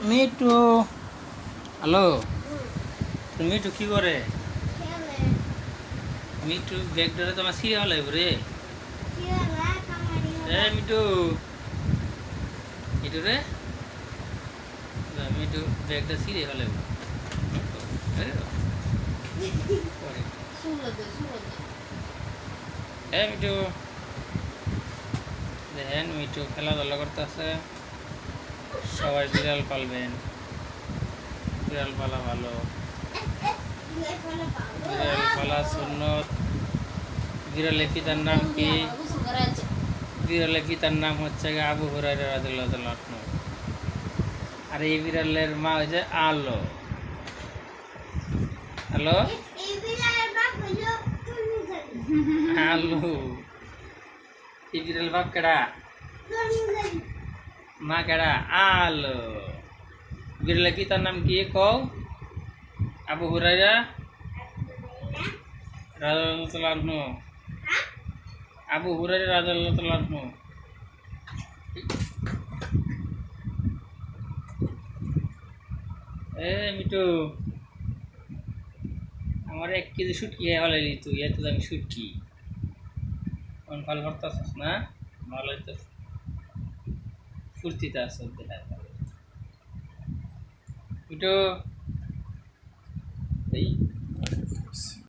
Me too, hello, me too কি করে? Me too bag ধরে তোমার সিরিয়া হলাই রে। এ মিটু, মিটু রে, মিটু ব্যাগটা সিরিয়া হলাই। এ মিটু, দেখেন মিটু খেলাধুলা করতেছে। সবাই বিড়াল পালবেন, বিড়াল পালা ভালো, বিড়াল পালা সুন্নত। বিড়ালের পিতার নাম কি? বিড়ালের পিতার নাম হচ্ছে আবু হুরায়রা রাদিয়াল্লাহু তাআলা আনহু। আর এই বিড়ালের মা হচ্ছে আলো। হ্যালো, আলো। এই বিড়াল বাপ কেডা? মা কেডা? আলো। বিড়ালের পিতার নাম কি কও? আবু হুরায়রা রাদিয়াল্লাহু তাআলা আনহু। আবু হুরায়রা রাদিয়াল্লাহু তাআলা আনহু। এ মিটু, আমার 1 কেজি শুটকি হলাইলি তুই, এত দামি শুটকি। কোন ফল করতেছিস না? ভালোই তো ফুর্তিতে আছে দেখা। মিটু, এই